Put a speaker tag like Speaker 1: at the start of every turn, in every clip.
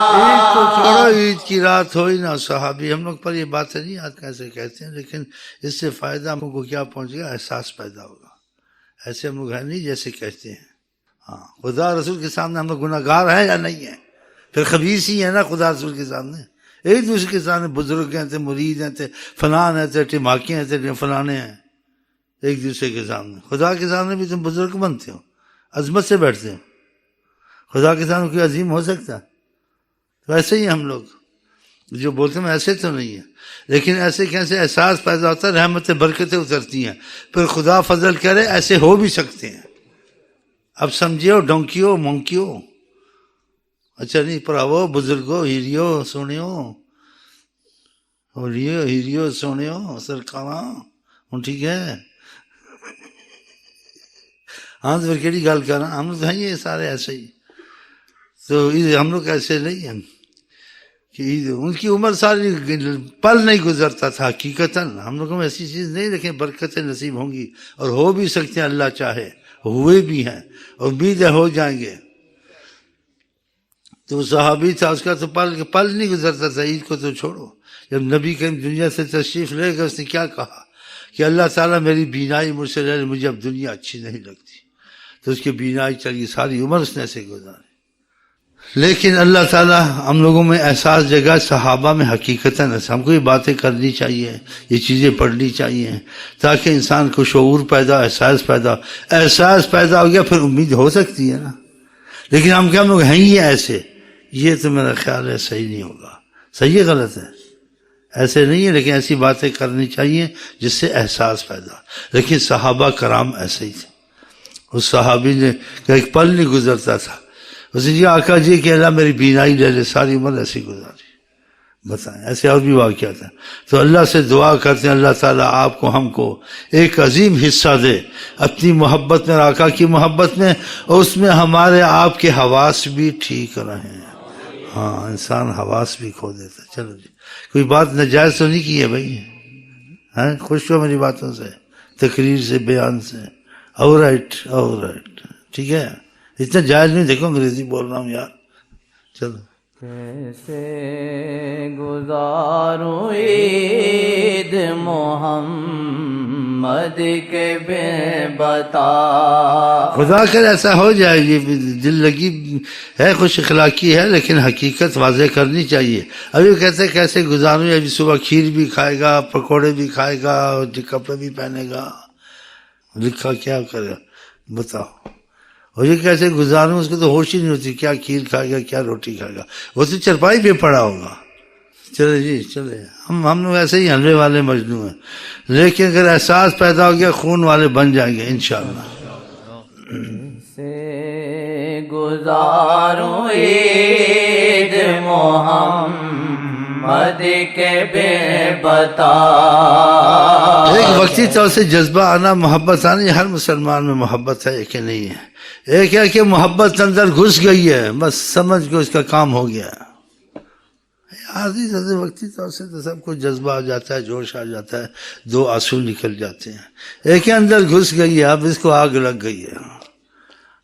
Speaker 1: عید کو چھوڑو، عید کی رات ہوئی نہ صحابی، ہم لوگ پر یہ باتیں نہیں آج کیسے کہتے ہیں، لیکن اس سے فائدہ ہم کو کیا پہنچے گا؟ احساس پیدا ہوگا۔ ایسے ہم لوگ ہیں نہیں جیسے کہتے ہیں۔ ہاں، خدا رسول کے سامنے ہم لوگ گناہ گار ہیں یا نہیں ہیں؟ پھر خبیث ہی ہے نا خدا رسول کے سامنے۔ ایک دوسرے کے سامنے بزرگ ہیں تھے، مرید ہیں تھے، فلان ہیں تھے، ٹماکی ہیں تھے، فلانے ہیں، ایک دوسرے کے سامنے۔ خدا کے سامنے بھی تم بزرگ بنتے ہو، عظمت سے بیٹھتے ہو۔ خدا کے سامنے کوئی عظیم ہو سکتا ہے؟ تو ایسے ہی ہم لوگ جو بولتے ہیں ایسے تو نہیں ہے، لیکن ایسے کیسے احساس پیدا ہوتا ہے، رحمتیں برکتیں اترتی ہیں، پھر خدا فضل کرے ایسے ہو بھی سکتے ہیں۔ اب سمجھیو ڈونکیو مونکیو، اچھا نہیں پڑھاو بزرگو ہیریو سنیو، ہیریو سنیو سرکاراں ہوں ٹھیک ہے۔ ہاں تو پھر کیڑی گل کرنا، ہم لوگ ہیں یہ سارے ایسے ہی۔ تو ہم لوگ ایسے نہیں ہیں کہ ان کی عمر ساری پل نہیں گزرتا تھا حقیقتاً۔ ہم لوگوں میں ایسی چیز نہیں، لیکن برکتیں نصیب ہوں گی اور ہو بھی سکتے ہیں، اللہ چاہے ہوئے بھی ہیں، امید ہے ہو جائیں گے۔ تو صحابی تھا، اس کا تو پل نہیں گزرتا تھا، عید کو تو چھوڑو۔ جب نبی کریم دنیا سے تشریف لے گئے، اس نے کیا کہا کہ اللہ تعالیٰ میری بینائی مجھ سے لے لے، مجھے اب دنیا اچھی نہیں لگتی۔ تو اس کی بینائی چلی، ساری عمر اس نے ایسے گزاری۔ لیکن اللہ تعالیٰ ہم لوگوں میں احساس جگہ، صحابہ میں حقیقتاً ہم کو یہ باتیں کرنی چاہیے، یہ چیزیں پڑھنی چاہیے، تاکہ انسان کو شعور پیدا، احساس پیدا ہو گیا، پھر امید ہو سکتی ہے نا۔ لیکن ہم لوگ ہیں ہی ایسے، یہ تو میرا خیال ہے صحیح نہیں ہوگا۔ صحیح ہے غلط ہے؟ ایسے نہیں ہے، لیکن ایسی باتیں کرنی چاہیے جس سے احساس پیدا۔ لیکن صحابہ کرام ایسے ہی تھے۔ اس صحابی نے ایک پل نہیں گزرتا تھا، اس نے آقا جی کہ اللہ میری بینائی لے لے، ساری عمر ایسی گزاری۔ بتائیں، ایسے اور بھی واقعات ہیں۔ تو اللہ سے دعا کرتے ہیں اللہ تعالیٰ آپ کو، ہم کو ایک عظیم حصہ دے اپنی محبت میں، آقا کی محبت میں، اور اس میں ہمارے آپ کے حواس بھی ٹھیک رہیں۔ ہاں، انسان حواس بھی کھو دیتا۔ چلو جی، کوئی بات ناجائز تو نہیں کی ہے بھائی؟ ہاں، خوش ہو میری باتوں سے، تقریر سے، بیان سے؟ آل رائٹ، ٹھیک ہے، اتنا جائز نہیں۔ دیکھو انگریزی بول رہا ہوں یار، چلو۔
Speaker 2: کیسے گزاروں عید محمد کے بے بتا۔
Speaker 1: خدا کر ایسا ہو جائے، یہ دل لگی ہے، خوش اخلاقی ہے، لیکن حقیقت واضح کرنی چاہیے۔ ابھی کہتے ہیں کیسے گزاروں، ابھی صبح کھیر بھی کھائے گا، پکوڑے بھی کھائے گا، کپڑے بھی پہنے گا، لکھا کیا کرے بتاؤ۔ اور یہ کیسے گزاروں، اس کو تو ہوش ہی نہیں ہوتی، کیا کھیر کھائے گا، کیا روٹی کھائے گا، وہ تو چرپائی پہ پڑا ہوگا۔ چلے جی چلے، ہم لوگ ایسے ہی حلوے والے مجنوں ہیں، لیکن اگر احساس پیدا ہو گیا خون والے بن جائیں گے انشاءاللہ۔
Speaker 2: کیسے گزاروں عید محمد کے بے بتا۔
Speaker 1: ایک وقتی طور سے جذبہ آنا، محبت آنا، یہ ہر مسلمان میں محبت ہے کہ نہیں ہے؟ ایک ہے کہ محبت اندر گھس گئی ہے، بس سمجھ کے اس کا کام ہو گیا۔ آدھی وقتی طور سے تو سب کو جذبہ آ جاتا ہے، جوش آ جاتا ہے، دو آنسو نکل جاتے ہیں۔ ایک اندر گھس گئی ہے، اب اس کو آگ لگ گئی ہے،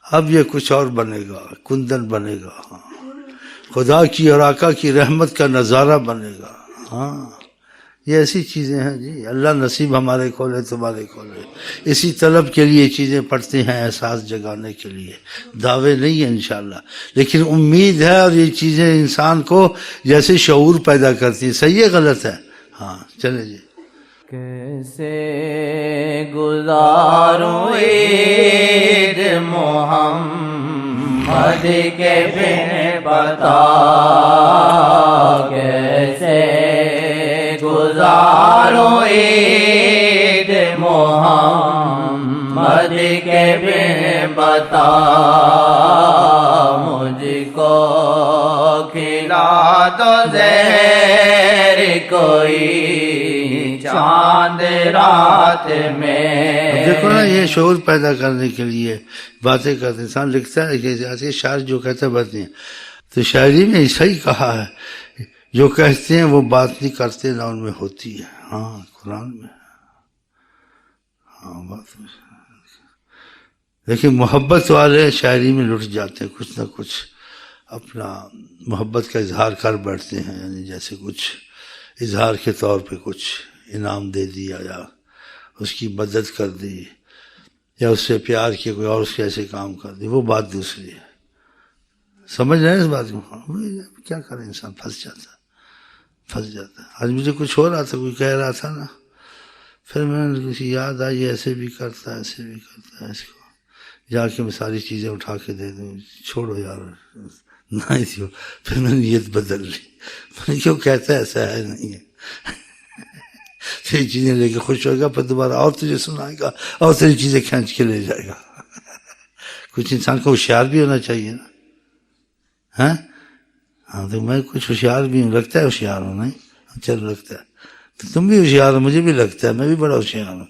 Speaker 1: اب یہ کچھ اور بنے گا، کندن بنے گا، خدا کی اور آقا کی رحمت کا نظارہ بنے گا۔ ہاں، یہ ایسی چیزیں ہیں جی، اللہ نصیب ہمارے کھولے، تمہارے کھولے۔ اسی طلب کے لیے چیزیں پڑھتے ہیں، احساس جگانے کے لیے، دعوے نہیں ہیں انشاءاللہ، لیکن امید ہے، اور یہ چیزیں انسان کو جیسے شعور پیدا کرتی ہیں۔ صحیح ہے غلط ہے؟ ہاں چلے جی۔
Speaker 2: کیسے گزاروں عید محمد کے بن بتا۔ کیسے گزاروں عید محمد کے بن بتا۔ مجھ کو کھلا دو زہر کوئی چاند رات میں۔
Speaker 1: دیکھو نا، یہ شعور پیدا کرنے کے لیے باتیں کرتے، انسان لکھتا ہے کہ ایسے شاعر جو کہتے ہیں بات نہیں، تو شاعری میں صحیح کہا ہے، جو کہتے ہیں وہ بات نہیں کرتے، نہ ان میں ہوتی ہے۔ ہاں قرآن میں، ہاں بات میں، لیکن محبت والے شاعری میں لٹ جاتے ہیں کچھ نہ کچھ۔ اپنا محبت کا اظہار کر بیٹھتے ہیں، یعنی جیسے کچھ اظہار کے طور پہ کچھ انعام دے دیا یا اس کی مدد کر دی یا اس سے پیار کیا کوئی اور اس کے ایسے کام کر دی، وہ بات دوسری ہے۔ سمجھ رہے ہیں اس بات کو؟ کیا کرے انسان، پھنس جاتا ہے۔ آج مجھے کچھ ہو رہا تھا، کوئی کہہ رہا تھا نا، پھر میں نے کسی یاد آئی ایسے بھی کرتا ہے ایسے بھی کرتا ہے، اس کو جا کے میں ساری چیزیں اٹھا کے دے دوں، چھوڑو یار نہیں تھی۔ پھر میں نے نیت بدل لی، میں نے کیوں کہتا ہے ایسا ہے نہیں ہے، تیری چیزیں لے کے خوش ہوئے گا، پھر دوبارہ اور تجھے سنائے گا اور تیری چیزیں کھینچ کے لے جائے گا۔ کچھ انسان کو ہوشیار بھی ہونا چاہیے نا، ہاں تو میں کچھ ہوشیار بھی ہوں، لگتا ہے ہوشیار ہوں، نہیں چلو لگتا ہے، تو تم بھی ہوشیار ہو، مجھے بھی لگتا ہے میں بھی بڑا ہوشیار ہوں۔